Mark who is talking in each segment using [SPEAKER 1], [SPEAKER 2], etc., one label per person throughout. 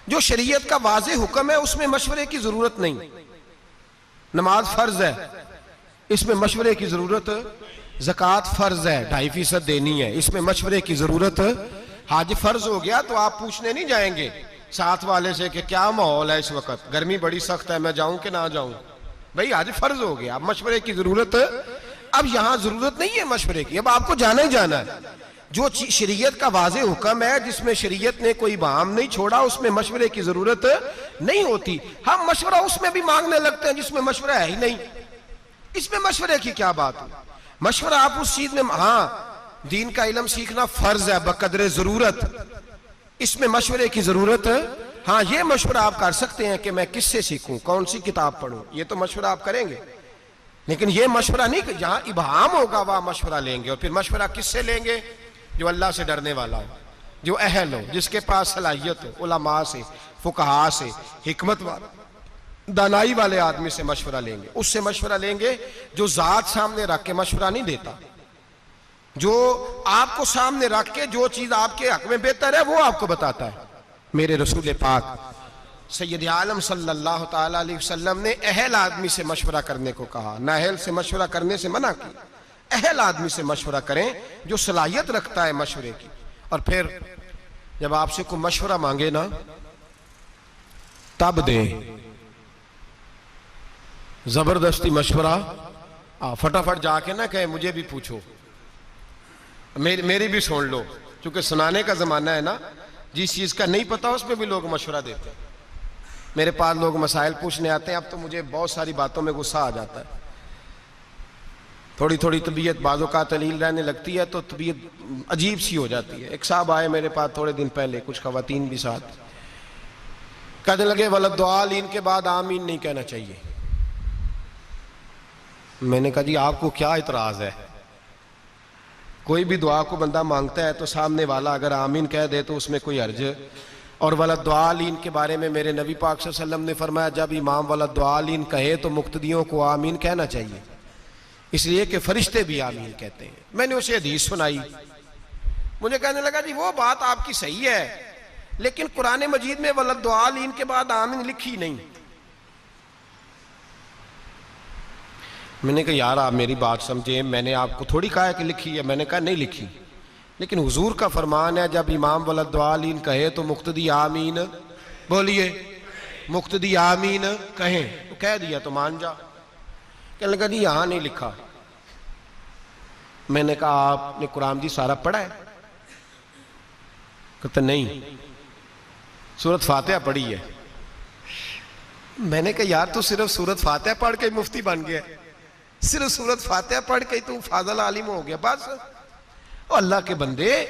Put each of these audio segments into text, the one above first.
[SPEAKER 1] جو شریعت کا واضح حکم ہے اس میں مشورے کی ضرورت نہیں. نماز فرض ہے، اس میں مشورے کی ضرورت. زکوٰۃ فرض ہے، 2.5% دینی ہے، اس میں مشورے کی ضرورت. حج فرض ہو گیا تو آپ پوچھنے نہیں جائیں گے ساتھ والے سے کہ کیا ماحول ہے اس وقت، گرمی بڑی سخت ہے، میں جاؤں کہ نہ جاؤں. بھئی حج فرض ہو گیا، اب مشورے کی ضرورت. اب یہاں ضرورت نہیں ہے مشورے کی، اب آپ کو جانا ہی جانا ہے. جو شریعت کا واضح حکم ہے جس میں شریعت نے کوئی ابہام نہیں چھوڑا اس میں مشورے کی ضرورت نہیں ہوتی. ہم مشورہ اس میں بھی مانگنے لگتے ہیں جس میں مشورہ ہے ہی نہیں. اس میں مشورے کی کیا بات ہے؟ مشورہ آپ اس چیز میں، ہاں دین کا علم سیکھنا فرض ہے بقدر ضرورت، اس میں مشورے کی ضرورت. ہاں یہ مشورہ آپ کر سکتے ہیں کہ میں کس سے سیکھوں، کون سی کتاب پڑھوں، یہ تو مشورہ آپ کریں گے. لیکن یہ مشورہ نہیں کہ جہاں ابہام ہوگا وہاں مشورہ لیں گے. اور پھر مشورہ کس سے لیں گے؟ جو اللہ سے ڈرنے والا ہو، جو اہل ہو، جس کے پاس صلاحیت ہو. علماء سے، فقہاء سے، حکمت والے، دانائی والے آدمی سے مشورہ لیں گے. اس سے مشورہ لیں گے جو ذات سامنے رکھ کے مشورہ نہیں دیتا، جو آپ کو سامنے رکھ کے جو چیز آپ کے حق میں بہتر ہے وہ آپ کو بتاتا ہے. میرے رسول پاک سید عالم صلی اللہ تعالی علیہ وسلم نے اہل آدمی سے مشورہ کرنے کو کہا، نااہل سے مشورہ کرنے سے منع کی. اہل آدمی سے مشورہ کریں جو صلاحیت رکھتا ہے مشورے کی. اور پھر جب آپ سے کوئی مشورہ مانگے نا تب دیں. زبردستی مشورہ فٹافٹ جا کے نہ کہے مجھے بھی پوچھو، میری بھی سن لو. چونکہ سنانے کا زمانہ ہے نا، جس چیز کا نہیں پتا اس میں بھی لوگ مشورہ دیتے ہیں. میرے پاس لوگ مسائل پوچھنے آتے ہیں، اب تو مجھے بہت ساری باتوں میں غصہ آ جاتا ہے. تھوڑی تھوڑی طبیعت بعض اوقات علیل رہنے لگتی ہے تو طبیعت عجیب سی ہو جاتی ہے. ایک صاحب آئے میرے پاس تھوڑے دن پہلے، کچھ خواتین بھی ساتھ، کہنے لگے ولدعالین کے بعد آمین نہیں کہنا چاہیے. میں نے کہا جی آپ کو کیا اعتراض ہے؟ کوئی بھی دعا کو بندہ مانگتا ہے تو سامنے والا اگر آمین کہہ دے تو اس میں کوئی حرج. اور ولدعالین کے بارے میں میرے نبی پاک صلی اللہ علیہ وسلم نے فرمایا جب امام ولدعالین کہے تو مقتدیوں کو آمین کہنا چاہیے، اس لیے کہ فرشتے بھی آمین کہتے ہیں. میں نے اسے حدیث سنائی، مجھے کہنے لگا جی وہ بات آپ کی صحیح ہے لیکن قرآن مجید میں ولدعالین کے بعد آمین لکھی نہیں. میں نے کہا یار آپ میری بات سمجھیں، میں نے آپ کو تھوڑی کہا ہے کہ لکھی ہے. میں نے کہا نہیں لکھی، لیکن حضور کا فرمان ہے جب امام ولدعالین کہے تو مقتدی آمین، بولیے مقتدی آمین کہیں. تو کہہ دیا تو مان جا. کہنے لگا جی یہاں نہیں لکھا. میں نے کہا آپ نے قرآن جی سارا پڑھا ہے؟ کہتا نہیں، سورۃ فاتحہ پڑھی ہے. میں نے کہا یار تو صرف سورۃ فاتحہ پڑھ کے مفتی بن گیا، صرف سورۃ فاتحہ پڑھ کے تو فاضل عالم ہو گیا بس. اور اللہ کے بندے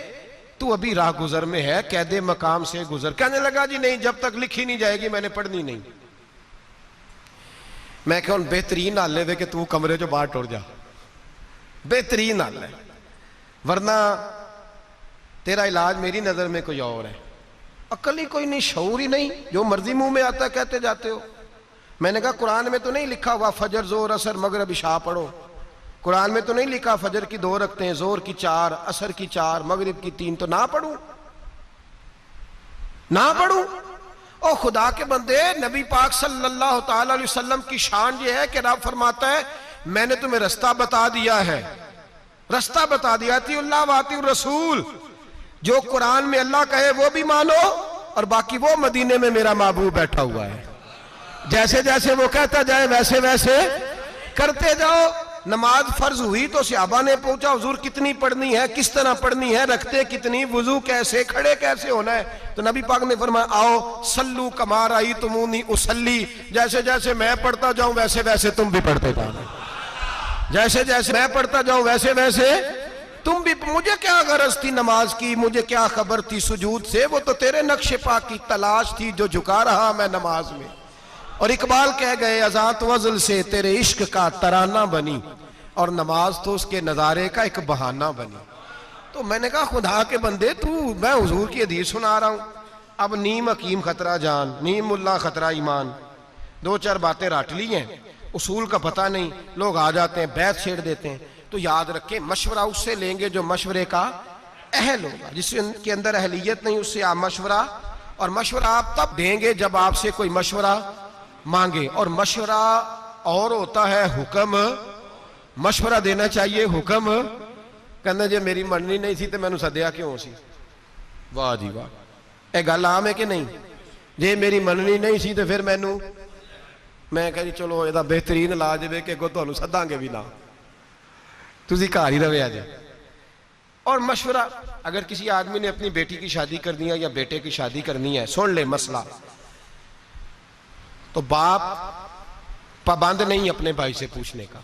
[SPEAKER 1] تو ابھی راہ گزر میں ہے، قید مقام سے گزر. کہنے لگا جی نہیں جب تک لکھی نہیں جائے گی میں نے پڑھنی نہیں. میں کہ بہترین حال ہے کہ تو کمرے جو باہر ٹوڑ جا، بہترین حال ہے، ورنہ تیرا علاج میری نظر میں کوئی اور ہے. عقل ہی کوئی نہیں، شعور ہی نہیں، جو مرضی منہ میں آتا کہتے جاتے ہو. میں نے کہا قرآن میں تو نہیں لکھا ہوا فجر زور اثر مغرب عشاء پڑھو، قرآن میں تو نہیں لکھا فجر کی 2 رکعتیں، زور کی 4، عصر کی 4، مغرب کی 3، تو نہ پڑھوں نہ پڑھوں. او خدا کے بندے، نبی پاک صلی اللہ تعالی علیہ وسلم کی شان یہ ہے کہ رب فرماتا ہے میں نے تمہیں رستہ بتا دیا ہے، رستہ بتا دیا. اطیعوا اللہ واطیعوا الرسول، جو قرآن میں اللہ کہے وہ بھی مانو، اور باقی وہ مدینے میں میرا محبوب بیٹھا ہوا ہے، جیسے جیسے وہ کہتا جائے ویسے ویسے کرتے جاؤ. نماز فرض ہوئی تو صحابہ نے پوچھا حضور کتنی پڑھنی ہے، کس طرح پڑھنی ہے، رکھتے کتنی، وضو کیسے، کھڑے کیسے ہونا ہے؟ تو نبی پاک نے فرمایا آؤ صلو کما رأیتمونی اصلی، جیسے جیسے میں پڑھتا جاؤں ویسے ویسے تم بھی پڑھتے جاؤ، جیسے جیسے میں پڑھتا جاؤں ویسے ویسے تم بھی. مجھے کیا غرض تھی نماز کی، مجھے کیا خبر تھی سجود سے، وہ تو تیرے نقش پا کی تلاش تھی جو جھکا رہا میں نماز میں. اور اقبال کہہ گئے اذان وزل سے تیرے عشق کا ترانہ بنی، اور نماز تو اس کے نظارے کا ایک بہانہ بنی. تو میں نے کہا خدا کے بندے میں حضور کی حدیث سنا رہا ہوں، اب نیم حکیم خطرہ جان، نیم ملا خطرہ ایمان، 2-4 باتیں رٹ لی ہیں، اصول کا پتہ نہیں، لوگ آ جاتے ہیں بیعت چھیڑ دیتے ہیں. تو یاد رکھیں مشورہ اس سے لیں گے جو مشورے کا اہل ہوگا. جس کے اندر اہلیت نہیں اس سے آپ مشورہ اور مشورہ آپ تب دیں گے جب آپ سے کوئی مشورہ مانگے، اور مشورہ اور ہوتا ہے حکم مشورہ دینا چاہیے، حکم کہنا جی میری مننی نہیں سی تو میں نے سدیا کیوں سی؟ واہ جی واہ، اے گل عام ہے کہ نہیں؟ جی میری مننی نہیں سی تو پھر میں کہا جی چلو یہ بہترین علاج ہے کہ اگوں تمہیں سداں گے بھی نہ، تسی گھر ہی رہے جی۔ اور مشورہ اگر کسی آدمی نے اپنی بیٹی کی شادی کرنی ہے یا بیٹے کی شادی کرنی ہے، سن لے مسئلہ، تو باپ پابند نہیں اپنے بھائی سے پوچھنے کا،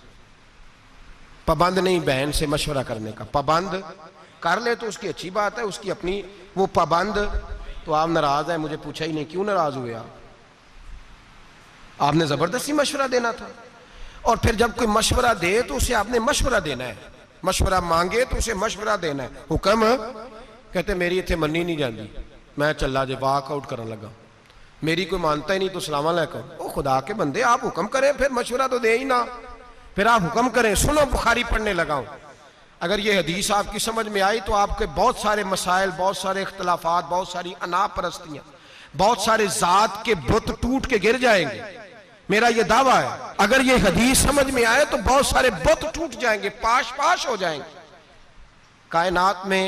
[SPEAKER 1] پابند نہیں بہن سے مشورہ کرنے کا، پابند کر لے تو اس کی اچھی بات ہے، اس کی اپنی، وہ پابند تو آپ ناراض ہیں، مجھے پوچھا ہی نہیں، کیوں ناراض ہوئے آپ نے زبردستی مشورہ دینا تھا۔ اور پھر جب کوئی مشورہ دے تو اسے آپ نے مشورہ دینا ہے، مشورہ مانگے تو اسے مشورہ دینا ہے۔ حکم کہتے میری اتنے منی نہیں جاندی، میں چلا جے واک آؤٹ کرن لگا، میری کوئی مانتا ہی نہیں تو السلام علیکم۔ او خدا کے بندے، آپ حکم کریں پھر مشورہ تو دے ہی نہ، پھر آپ حکم کریں۔ سنو بخاری پڑھنے لگا ہوں، اگر یہ حدیث آپ کی سمجھ میں آئی تو آپ کے بہت سارے مسائل، بہت سارے اختلافات، بہت ساری انا پرستیاں، بہت سارے ذات کے بت ٹوٹ کے گر جائیں گے، میرا یہ دعویٰ ہے۔ اگر یہ حدیث سمجھ میں آئے تو بہت سارے بت ٹوٹ جائیں گے، پاش پاش ہو جائیں گے۔ کائنات میں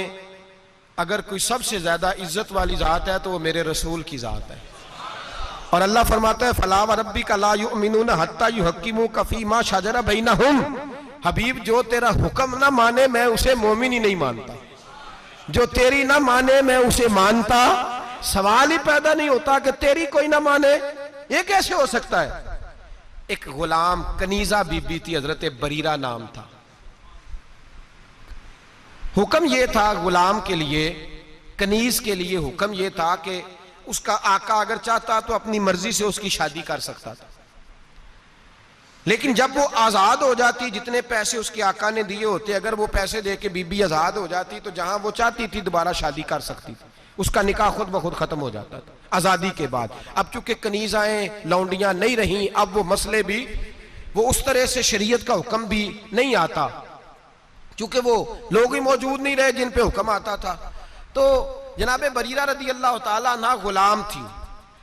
[SPEAKER 1] اگر کوئی سب سے زیادہ عزت والی ذات ہے تو وہ میرے رسول کی ذات ہے، اور اللہ فرماتا ہے فَلَا وَرَبِّكَ لَا يُؤْمِنُونَ حَتَّى يُحَكِّمُوكَ فِي مَا شَجَرَ بَيْنَهُمْ۔ حبیب جو تیرا حکم نہ مانے میں اسے مومن ہی نہیں مانتا، جو تیری نہ مانے میں اسے مانتا۔ سوال ہی پیدا نہیں ہوتا کہ تیری کوئی نہ مانے، یہ کیسے ہو سکتا ہے؟ ایک غلام کنیزہ بی بی تھی، حضرت بریرہ نام تھا۔ حکم یہ تھا غلام کے لیے، کنیز کے لیے حکم یہ تھا کہ اس کا آقا اگر چاہتا تو اپنی مرضی سے اس کی شادی کر سکتا تھا، لیکن جب وہ آزاد ہو جاتی، جتنے پیسے اس کے آقا نے دیے ہوتے، اگر وہ پیسے دے کے بی بی آزاد ہو جاتی تو جہاں وہ چاہتی تھی دوبارہ شادی کر سکتی تھی، اس کا نکاح خود بخود ختم ہو جاتا تھا آزادی کے بعد۔ اب چونکہ کنیزائیں لونڈیاں نہیں رہیں، اب وہ مسئلے بھی، وہ اس طرح سے شریعت کا حکم بھی نہیں آتا، چونکہ وہ لوگ ہی موجود نہیں رہے جن پہ حکم آتا تھا۔ تو جناب بریرہ رضی اللہ تعالیٰ عنہ غلام تھی۔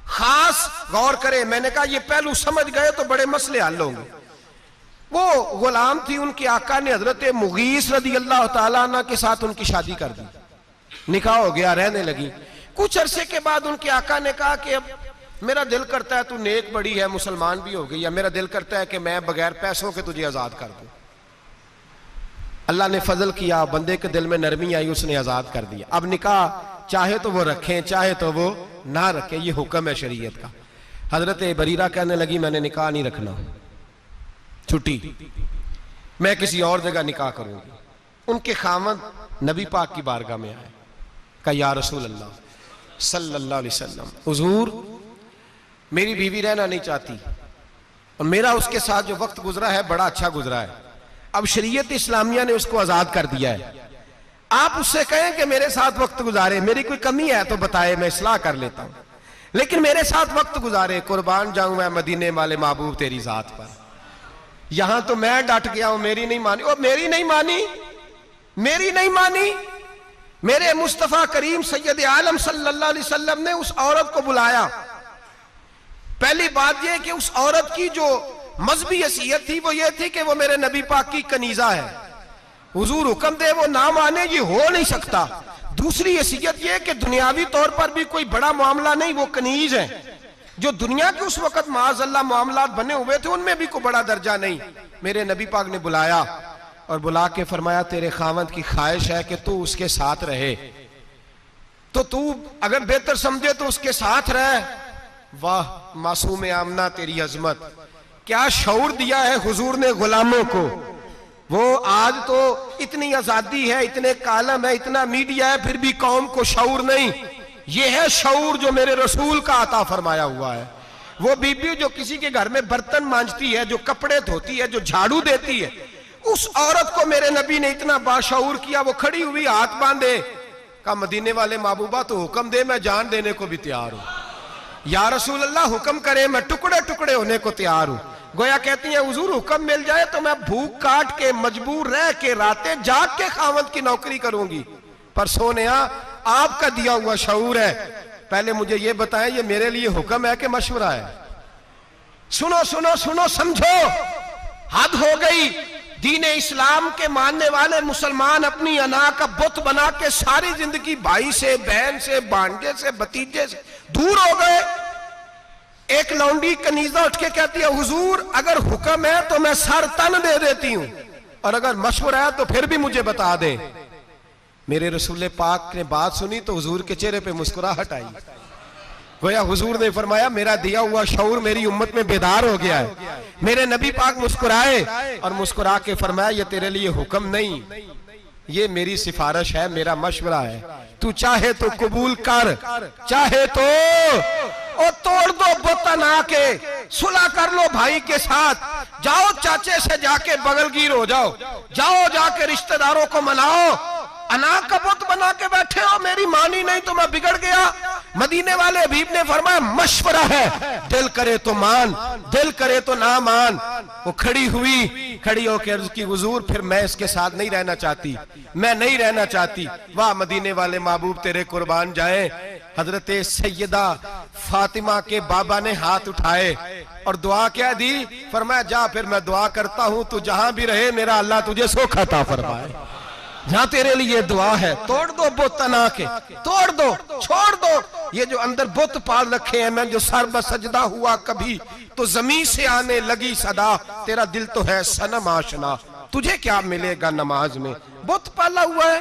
[SPEAKER 1] خاص غور کرے، میں نے کہا یہ پہلو سمجھ گئے تو بڑے مسئلے حل ہوں گے۔ وہ غلام تھی، ان کے آقا نے حضرت مغیث رضی اللہ تعالیٰ عنہ کے ساتھ ان کی شادی کر دی، نکاح ہو گیا، رہنے لگی۔ کچھ عرصے کے بعد ان کے آقا نے کہا کہ اب میرا دل کرتا ہے تو نیک بڑی ہے، مسلمان بھی ہو گئی، یا میرا دل کرتا ہے کہ میں بغیر پیسوں کے تجھے آزاد کر دوں۔ اللہ نے فضل کیا، بندے کے دل میں نرمی آئی، اس نے آزاد کر دیا۔ اب نکاح چاہے تو وہ رکھیں، چاہے تو وہ نہ رکھیں، یہ حکم ہے شریعت کا۔ حضرت بریرہ کہنے لگی میں نے نکاح نہیں رکھنا، چھٹی، میں کسی اور جگہ نکاح کروں گی۔ ان کے خاوند نبی پاک کی بارگاہ میں آئے، کہا یا رسول اللہ صلی اللہ علیہ وسلم، حضور میری بیوی رہنا نہیں چاہتی، اور میرا اس کے ساتھ جو وقت گزرا ہے بڑا اچھا گزرا ہے، اب شریعت اسلامیہ نے اس کو آزاد کر دیا ہے، آپ اس سے کہیں کہ میرے ساتھ وقت گزارے، میری کوئی کمی ہے تو بتائے، میں اصلاح کر لیتا ہوں، لیکن میرے ساتھ وقت گزارے، قربان جاؤں میں مدینے والے محبوب تیری ذات پر۔ یہاں تو میں ڈٹ گیا ہوں، میری نہیں مانی، اور میری نہیں مانی، میری نہیں مانی، میرے مصطفیٰ کریم سید عالم صلی اللہ علیہ وسلم نے اس عورت کو بلایا۔ پہلی بات یہ کہ اس عورت کی جو مذہبی حیثیت تھی وہ یہ تھی کہ وہ میرے نبی پاک کی کنیزہ ہے، حضور حکم دے وہ نہ مانے، یہ ہو نہیں سکتا۔ دوسری حیثیت یہ کہ دنیاوی طور پر بھی کوئی بڑا معاملہ نہیں، وہ کنیز ہیں، جو دنیا کے اس وقت معاذ اللہ معاملات بنے ہوئے تھے ان میں بھی کوئی بڑا درجہ نہیں۔ میرے نبی پاک نے بلایا اور بلا کے فرمایا تیرے خاوند کی خواہش ہے کہ تو اس کے ساتھ رہے، تو اگر بہتر سمجھے تو اس کے ساتھ رہ۔ واہ معصوم آمنہ تیری عظمت، کیا شعور دیا ہے حضور نے غلاموں کو۔ وہ آج تو اتنی آزادی ہے، اتنے کالم ہے، اتنا میڈیا ہے، پھر بھی قوم کو شعور نہیں۔ یہ ہے شعور جو میرے رسول کا عطا فرمایا ہوا ہے۔ وہ بی بی جو کسی کے گھر میں برتن مانجتی ہے، جو کپڑے دھوتی ہے، جو جھاڑو دیتی ہے، اس عورت کو میرے نبی نے اتنا باشعور کیا، وہ کھڑی ہوئی ہاتھ باندھے، کہا مدینے والے محبوبہ تو حکم دے، میں جان دینے کو بھی تیار ہوں، یا رسول اللہ حکم کرے، میں ٹکڑے ٹکڑے ہونے کو تیار ہوں۔ گویا کہتی ہیں حضور حکم مل جائے تو میں بھوک کاٹ کے، مجبور رہ کے، راتیں جاگ کے خاوند کی نوکری کروں گی، پر سونیا آپ کا دیا ہوا شعور ہے، پہلے مجھے یہ بتائیں یہ میرے لیے حکم ہے کہ مشورہ ہے؟ سنو سنو سنو سمجھو، حد ہو گئی۔ دین اسلام کے ماننے والے مسلمان اپنی انا کا بت بنا کے ساری زندگی بھائی سے، بہن سے، بھانجے سے، بھتیجے سے دور ہو گئے۔ ایک لونڈی کنیزہ اٹھ کے کہتی ہے حضور اگر حکم ہے تو میں سر تن دے دیتی ہوں، اور اگر مشورہ ہے تو پھر بھی مجھے بتا دیں۔ میرے رسول پاک نے بات سنی تو حضور کے چہرے پہ مسکراہٹ آئی، گویا حضور نے فرمایا میرا دیا ہوا شعور میری امت میں بیدار ہو گیا ہے۔ میرے نبی پاک مسکرائے اور مسکرا کے فرمایا یہ تیرے لیے حکم نہیں، یہ میری سفارش ہے، میرا مشورہ ہے، تو چاہے تو قبول کر، چاہے تو توڑ دو بت انا کے، صلح کر لو بھائی کے ساتھ، جاؤ چاچے سے جا کے بغل گیر ہو جاؤ، جاؤ جا کے رشتہ داروں کو مناؤ۔ انا کا بت بنا کے بیٹھے ہو، میری مانی نہیں تو میں بگڑ گیا۔ مدینے والے حبیب نے فرمایا مشورہ ہے، دل کرے تو مان، دل کرے تو نہ مان۔ وہ کھڑی ہوئی، کھڑی ہو کے عرض کی حضور پھر میں اس کے ساتھ نہیں رہنا چاہتی، میں نہیں رہنا چاہتی۔ واہ مدینے والے محبوب تیرے قربان جائیں۔ حضرت سیدہ فاطمہ کے بابا نے ہاتھ اٹھائے اور دعا کیا دی، فرمایا جا پھر میں دعا کرتا ہوں تو جہاں بھی رہے میرا اللہ تجھے سکھ عطا فرمائے، جہاں تیرے لیے دعا ہے۔ توڑ دو بت انا کے، توڑ دو، چھوڑ دو یہ جو اندر بت پال رکھے ہیں۔ میں جو سر بسجدہ ہوا کبھی تو زمین سے آنے لگی صدا، تیرا دل تو ہے صنم آشنا، تجھے کیا ملے گا نماز میں؟ بت پالا ہوا ہے،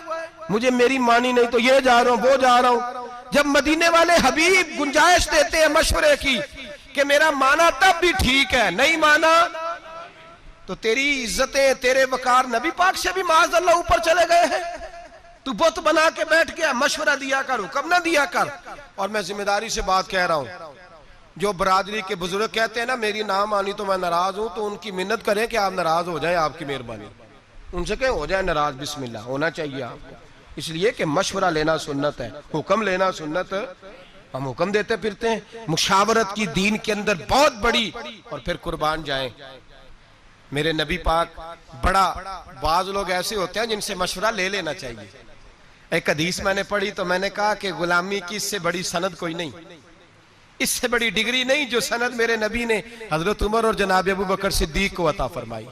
[SPEAKER 1] مجھے میری مانی نہیں تو یہ جا رہا ہوں وہ جا رہا ہوں۔ جب مدینے والے حبیب گنجائش دیتے ہیں مشورے کی کہ میرا مانا تب بھی ٹھیک ہے، نہیں مانا تو تیری عزتیں، تیرے وقار نبی پاک سے بھی معاذ اللہ اوپر چلے گئے ہیں۔ تو بت بنا کے بیٹھ گیا، مشورہ دیا کر، حکم نہ دیا کر۔ اور میں ذمہ داری سے بات کہہ رہا ہوں، جو برادری کے بزرگ کہتے ہیں نا میری نہ مانی تو میں ناراض ہوں، تو ان کی منت کریں کہ آپ ناراض ہو جائیں، آپ کی مہربانی ان سے کہیں ہو جائے ناراض، بسم اللہ ہونا چاہیے آپ کو، اس لیے کہ مشورہ لینا سنت ہے، حکم لینا سنت۔ ہم حکم دیتے پھرتے ہیں، مشاورت کی دین کے اندر بہت بڑی، اور پھر قربان جائیں میرے نبی پاک بڑا، بعض لوگ ایسے ہوتے ہیں جن سے مشورہ لے لینا چاہیے۔ ایک حدیث میں نے پڑھی تو میں نے کہا کہ غلامی کی اس سے بڑی سند کوئی نہیں، اس سے بڑی ڈگری نہیں جو سند میرے نبی نے حضرت عمر اور جناب ابو بکر صدیق کو عطا فرمائی۔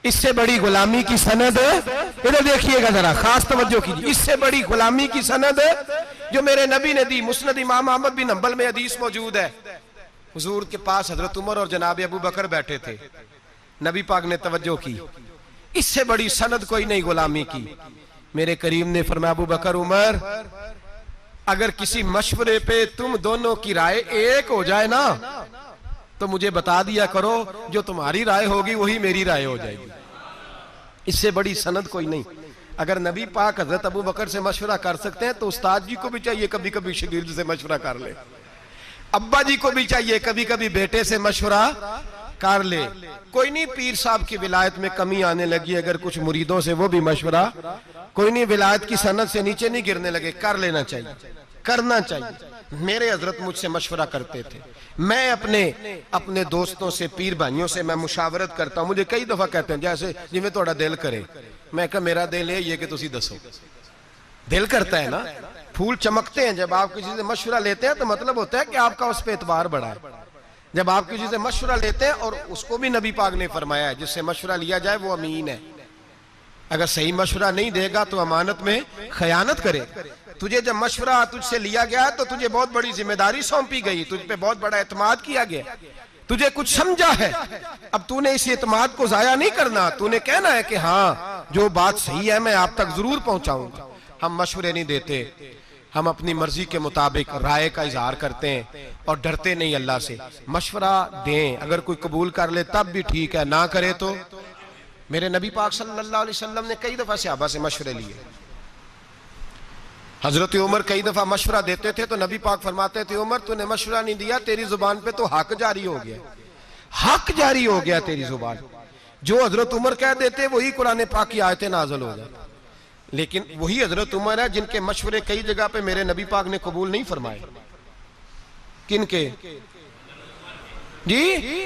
[SPEAKER 1] اس سے بڑی غلامی کی سند ہے، ادھر دیکھیے گا ذرا خاص توجہ کیجیے، اس سے بڑی غلامی کی سند ہے جو میرے نبی نے دی۔ مسند امام احمد بن حنبل میں حدیث موجود ہے، حضور کے پاس حضرت عمر اور جناب ابو بکر بیٹھے تھے، نبی پاک نے توجہ کی، اس سے بڑی سند کوئی نہیں غلامی کی۔ میرے کریم نے فرمایا ابو بکر عمر اگر کسی مشورے پہ تم دونوں کی رائے ایک ہو جائے نا تو مجھے بتا دیا کرو، جو تمہاری رائے ہوگی وہی میری رائے ہو جائے گی، اس سے بڑی سند کوئی نہیں۔ اگر نبی پاک حضرت ابو بکر سے مشورہ کر سکتے ہیں تو استاد جی کو بھی چاہیے کبھی کبھی شاگرد سے مشورہ کر لے، ابا جی کو بھی چاہیے کبھی کبھی بیٹے سے مشورہ کر لے۔ کوئی نہیں پیر صاحب کی ولایت میں کمی آنے لگی، اگر کچھ مریدوں سے وہ بھی مشورہ، کوئی نہیں ولایت کی سند سے نیچے نہیں گرنے لگے، کر لینا چاہیے، کرنا چاہیے۔ میرے حضرت مجھ سے مشورہ کرتے تھے، میں اپنے دوستوں سے، پیر بھائیوں سے میں مشاورت کرتا ہوں، مجھے کئی دفعہ کہتے ہیں جیسے جی میں تھوڑا دل کرے، میں کہا میرا دل ہے یہ کہ تسی دسو، دل کرتا ہے نا، پھول چمکتے ہیں جب آپ کسی سے مشورہ لیتے ہیں تو مطلب ہوتا ہے کہ آپ کا اس پہ اعتبار بڑھا ہے۔ جب آپ کسی سے مشورہ لیتے ہیں، اور اس کو بھی نبی پاک نے فرمایا ہے جس سے مشورہ لیا جائے وہ امین ہے، اگر صحیح مشورہ نہیں دے گا تو امانت میں خیانت کرے۔ تجھے جب مشورہ تجھ سے لیا گیا تو تجھے بہت بڑی ذمہ داری سونپی گئی، تجھ پہ بہت بڑا اعتماد کیا گیا، تجھے کچھ سمجھا ہے، اب تو نے اس اعتماد کو ضائع نہیں کرنا، تو نے کہنا ہے کہ ہاں جو بات صحیح ہے میں آپ تک ضرور پہنچاؤں گا۔ ہم مشورے نہیں دیتے، ہم اپنی مرضی کے مطابق رائے کا اظہار کرتے ہیں اور ڈرتے نہیں اللہ سے۔ مشورہ دیں، اگر کوئی قبول کر لے تب بھی ٹھیک ہے، نہ کرے تو۔ میرے نبی پاک صلی اللہ علیہ وسلم نے کئی دفعہ صحابہ سے مشورے لیے، حضرت عمر کئی دفعہ مشورہ دیتے تھے تو نبی پاک فرماتے تھے عمر تو نے مشورہ نہیں دیا، تیری زبان پہ تو حق جاری ہو گیا، حق جاری ہو گیا تیری زبان، جو حضرت عمر کہہ دیتے وہی قرآن پاک کی آیتیں نازل ہو جاتی۔ لیکن وہی حضرت عمر ہے جن کے مشورے کئی جگہ پہ میرے نبی پاک نے قبول نہیں فرمائے۔ کن کے؟ جی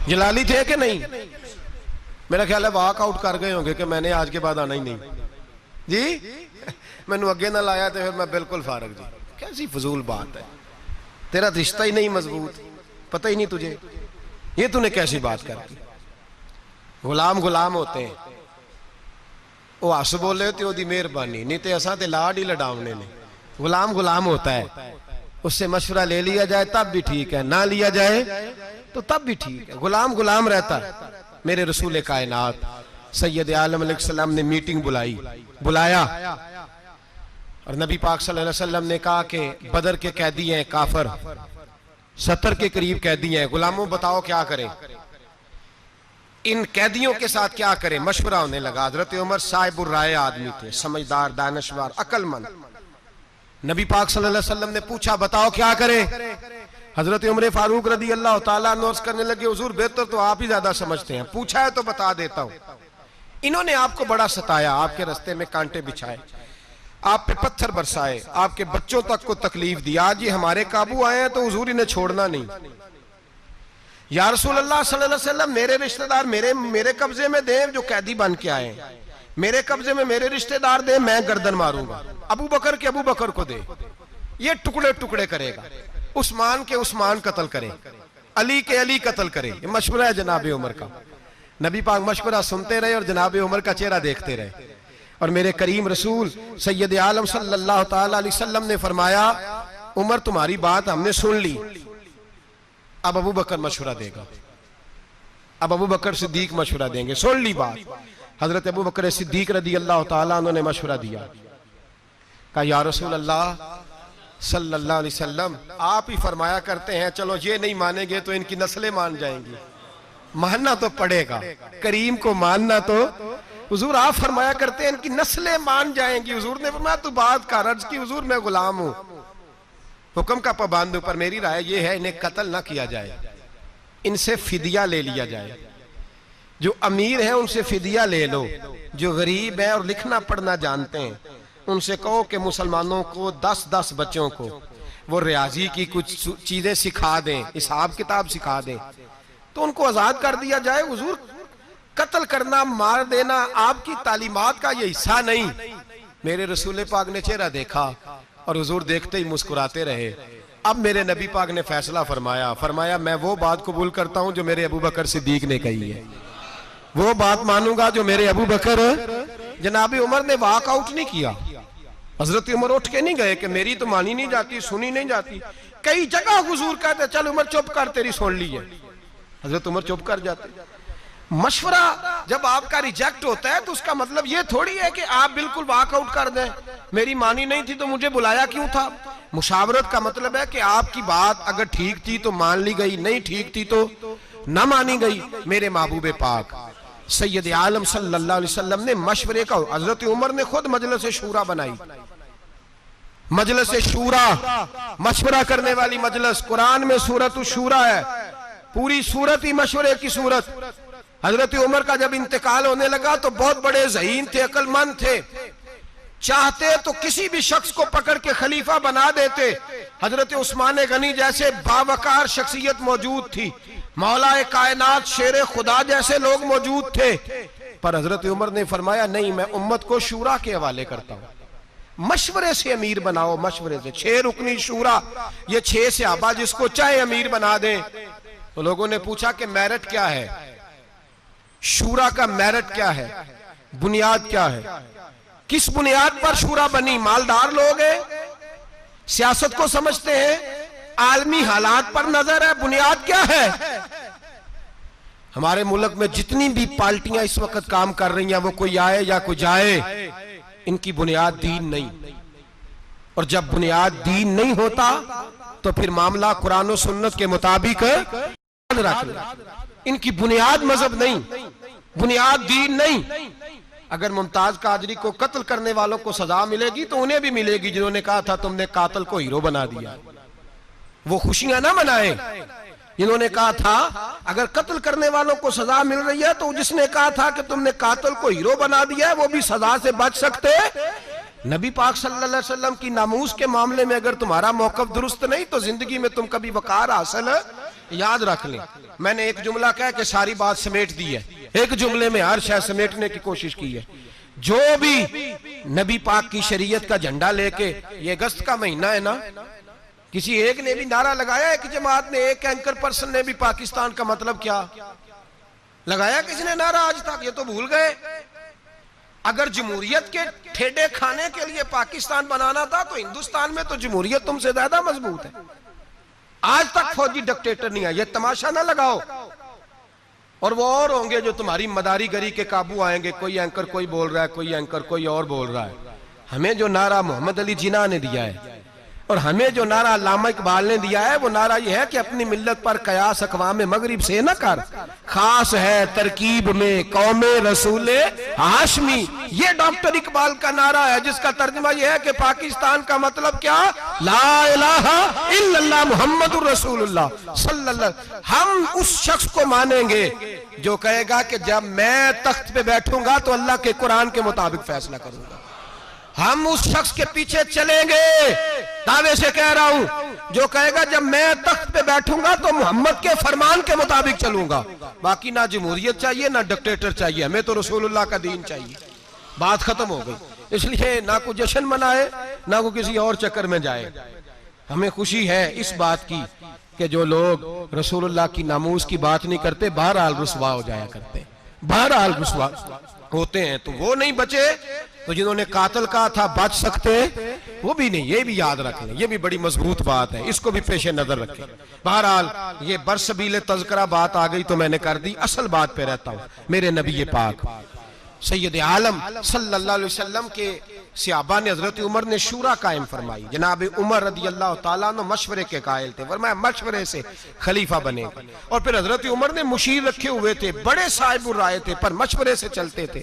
[SPEAKER 1] جلالی تھے کہ نہیں؟ میرا خیال ہے واک آؤٹ کر گئے ہوں گے کہ میں نے آج کے بعد آنا ہی نہیں، جی میں نے اگے نہ لایا تو پھر میں بالکل فارغ جی۔ کیسی فضول بات ہے، تیرا رشتہ ہی نہیں مضبوط، پتہ ہی نہیں تجھے، یہ تو نے کیسی بات کر دی۔ غلام غلام ہوتے ہیں، وہ ہس بولے ہوتے وہ دی مہربانی، نہیں تے اساں تے لاڈ ہی لڈاونے نے۔ غلام غلام ہوتا ہے، اس سے مشورہ لے لیا جائے تب بھی ٹھیک ہے، نہ لیا جائے تو تب بھی ٹھیک ہے، غلام غلام رہتا ہے۔ میرے رسول کائنات سید عالم علیہ السلام نے میٹنگ بلایا، اور نبی پاک صلی اللہ علیہ وسلم نے کہا کہ بدر کے قیدی ہیں کافر، 70 کے قریب قیدی ہیں، غلاموں بتاؤ کیا کریں، ان قیدیوں کے ساتھ کیا کریں؟ مشورہ ہونے لگا۔ حضرت عمر صاحب الرائے آدمی تھے، سمجھدار، دانشور، عقل مند۔ نبی پاک صلی اللہ علیہ وسلم نے پوچھا بتاؤ کیا کریں؟ حضرت عمر فاروق رضی اللہ تعالیٰ عنہ عرض کرنے لگے حضور بہتر تو آپ ہی زیادہ سمجھتے ہیں، پوچھا ہے تو بتا دیتا ہوں۔ انہوں نے آپ کو بڑا ستایا، آپ کے رستے میں کانٹے بچھائے، آپ پہ پتھر برسائے، آپ کے بچوں تک کو تکلیف دی، آج یہ ہمارے قابو آئے ہیں تو حضور انہیں چھوڑنا نہیں۔ یا رسول اللہ صلی اللہ علیہ وسلم میرے رشتہ دار میرے قبضے میں دیں جو قیدی بن کے آئے ہیں، میرے قبضے میں میرے رشتہ دار دیں، میں گردن ماروں گا۔ ابو بکر کے ابو بکر کو دے، یہ ٹکڑے ٹکڑے کرے گا، عثمان کے عثمان قتل کرے، علی کے علی قتل کرے۔ یہ مشورہ ہے جناب عمر کا۔ نبی پاک مشورہ سنتے رہے اور جناب عمر کا چہرہ دیکھتے رہے، اور میرے کریم رسول سید عالم صلی اللہ تعالیٰ علیہ وسلم نے فرمایا عمر تمہاری بات ہم نے سن لی، اب ابو بکر مشورہ دے گا، اب ابو بکر صدیق مشورہ دیں گے، سن لی بات۔ حضرت ابو بکر صدیق رضی اللہ تعالیٰ عنہ نے مشورہ دیا، کہا یا رسول اللہ صلی اللہ علیہ وسلم آپ ہی فرمایا کرتے ہیں چلو یہ نہیں مانیں گے تو ان کی نسلیں مان جائیں گی، ماننا تو پڑے گا، کریم کو ماننا تو، حضور آپ فرمایا کرتے ہیں ان کی نسلیں مان جائیں گی۔ حضور نے فرمایا تو بات کا عرض کی حضور میں غلام ہوں، حکم کا پابند ہوں، پر میری رائے یہ ہے انہیں قتل نہ کیا جائے، ان سے فدیہ لے لیا جائے، جو امیر ہیں ان سے فدیہ لے لو، جو غریب ہیں اور لکھنا پڑھنا جانتے ہیں ان سے کہو کہ مسلمانوں کو 10 بچوں کو وہ ریاضی کی کچھ چیزیں سکھا دیں، حساب کتاب سکھا دیں، تو ان کو آزاد کر دیا جائے۔ حضور قتل کرنا، مار دینا آپ کی تعلیمات کا یہ حصہ نہیں۔ میرے رسول پاک نے چہرہ دیکھا اور حضور دیکھتے ہی مسکراتے رہے۔ اب میرے نبی پاک نے فیصلہ فرمایا میں وہ بات قبول کرتا ہوں جو میرے ابو بکر صدیق نے کہی ہے، وہ بات مانوں گا جو میرے ابو بکر۔ جناب عمر نے واک آؤٹ نہیں کیا، حضرت عمر اٹھ کے نہیں گئے کہ میری تو مانی نہیں جاتی، سنی نہیں جاتی۔ کئی جگہ حضور کہتے چل عمر چپ کر، تیری سن لی ہے، حضرت عمر چپ کر جاتے۔ مشورہ جب آپ کا ریجیکٹ ہوتا ہے تو اس کا مطلب یہ تھوڑی ہے کہ آپ بالکل واک آؤٹ کر دیں، میری مانی نہیں تھی تو مجھے بلایا کیوں تھا۔ مشاورت کا مطلب ہے کہ آپ کی بات اگر ٹھیک تھی تو مان لی گئی، نہیں ٹھیک تھی تو نہ مانی گئی۔ میرے محبوب پاک سید عالم صلی اللہ علیہ وسلم نے مشورے کا، حضرت عمر نے خود مجلس شورا بنائی، مجلس شورا، مشورہ کرنے والی مجلس۔ قرآن میں سورۃ الشورا ہے، پوری سورت ہی مشورے کی سورت۔ حضرت عمر کا جب انتقال ہونے لگا تو بہت بڑے ذہین تھے، عقل مند تھے، چاہتے تو کسی بھی شخص کو پکڑ کے خلیفہ بنا دیتے۔ حضرت عثمان غنی جیسے باوقار شخصیت موجود تھی، مولا کائنات شیر خدا جیسے لوگ موجود تھے، پر حضرت عمر نے فرمایا نہیں، میں امت کو شورا کے حوالے کرتا ہوں، مشورے سے امیر بناؤ، مشورے سے۔ 6 رکنی شورا، یہ 6 صحابہ جس کو چاہے امیر بنا دیں۔ تو لوگوں نے پوچھا کہ میرٹ کیا ہے، شورا کا میرٹ کیا ہے، بنیاد کیا ہے، کس بنیاد پر شورا بنی؟ مالدار لوگ ہیں، سیاست کو سمجھتے ہیں، عالمی حالات پر نظر ہے، بنیاد کیا ہے؟ ہمارے ملک میں جتنی بھی پارٹیاں اس وقت کام کر رہی ہیں، وہ کوئی آئے یا کوئی جائے، ان کی بنیاد دین نہیں، اور جب بنیاد دین نہیں ہوتا تو پھر معاملہ قرآن و سنت کے مطابق رکھ لیں۔ ان کی بنیاد مذہب نہیں، بنیاد دین نہیں۔ اگر ممتاز قادری کو قتل کرنے والوں کو سزا ملے گی تو انہیں بھی ملے گی جنہوں نے کہا تھا تم نے قاتل کو ہیرو بنا دیا، وہ خوشیاں نہ منائیں۔ جنہوں نے کہا تھا اگر قتل کرنے والوں کو سزا مل رہی ہے تو جس نے کہا تھا کہ تم نے قاتل کو ہیرو بنا دیا ہے وہ بھی سزا سے بچ سکتے۔ نبی پاک صلی اللہ علیہ وسلم کی ناموس کے معاملے میں اگر تمہارا موقف درست نہیں تو زندگی میں تم کبھی وقار حاصل یاد رکھ لیں۔ میں نے ایک جملہ کہا کہ ساری بات سمیٹ دی ہے، ایک جملے میں ہر شے سمیٹنے کی کوشش کی ہے۔ جو بھی نبی پاک کی شریعت کا جھنڈا لے کے، یہ اگست کا مہینہ ہے نا، کسی ایک نے بھی نعرہ لگایا ہے کہ جماعت نے، ایک اینکر پرسن نے بھی پاکستان کا مطلب کیا لگایا کسی نے نعرہ آج تک؟ یہ تو بھول گئے۔ اگر جمہوریت کے ٹھیڈے کھانے کے لیے پاکستان بنانا تھا تو ہندوستان میں تو جمہوریت تم سے زیادہ مضبوط ہے۔ آج تک فوجی ڈکٹیٹر نہیں آیا، یہ تماشا نہ لگاؤ۔ اور وہ اور ہوں گے جو تمہاری مداری گری کے قابو آئیں گے، کوئی اینکر کوئی بول رہا ہے، کوئی اینکر کوئی اور بول رہا ہے۔ ہمیں جو نعرہ محمد علی جناح نے دیا ہے اور ہمیں جو نعرہ علامہ اقبال نے دیا ہے، وہ نعرہ یہ ہے کہ اپنی ملت پر قیاس اقوام مغرب سے نہ کر، خاص ہے ترکیب میں قوم رسول ہاشمی۔ یہ ڈاکٹر اقبال کا نعرہ ہے، جس کا ترجمہ یہ ہے کہ پاکستان کا مطلب کیا؟ لا الہ الا اللہ محمد الرسول اللہ صلی اللہ۔ ہم اس شخص کو مانیں گے جو کہے گا کہ جب میں تخت پہ بیٹھوں گا تو اللہ کے قرآن کے مطابق فیصلہ کروں گا۔ ہم اس شخص کے پیچھے چلیں گے، دعوے سے کہہ رہا ہوں، جو کہے گا جب میں تخت پہ بیٹھوں گا تو محمد کے فرمان کے مطابق چلوں گا۔ باقی نہ جمہوریت چاہیے نہ ڈکٹیٹر چاہیے، ہمیں تو رسول اللہ کا دین چاہیے۔ بات ختم ہو گئی۔ اس لیے نہ کوئی جشن منائے نہ کوئی کسی اور چکر میں جائے۔ ہمیں خوشی ہے اس بات کی کہ جو لوگ رسول اللہ کی ناموس کی بات نہیں کرتے، بہرحال رسوا ہو جایا کرتے ہیں، بہرحال رسوا ہوتے ہیں۔ تو وہ نہیں بچے تو جنہوں نے قاتل کہا تھا بچ سکتے وہ بھی نہیں، یہ بھی یاد رکھ لیں، یہ بھی بڑی مضبوط بات ہے، اس کو بھی پیش نظر رکھیں۔ بہرحال یہ برسبیل تذکرہ بات آ گئی تو میں نے کر دی، اصل بات پہ رہتا ہوں۔ میرے نبی پاک سید عالم صلی اللہ علیہ وسلم کے صحابہ نے، حضرت عمر نے شورا قائم فرمائی۔ جناب عمر رضی اللہ تعالیٰ عنہ مشورے کے قائل تھے، فرمایا مشورے سے خلیفہ بنے گا۔ اور پھر حضرت عمر نے مشیر رکھے ہوئے تھے، بڑے صاحب الرائے تھے، پر مشورے سے چلتے تھے۔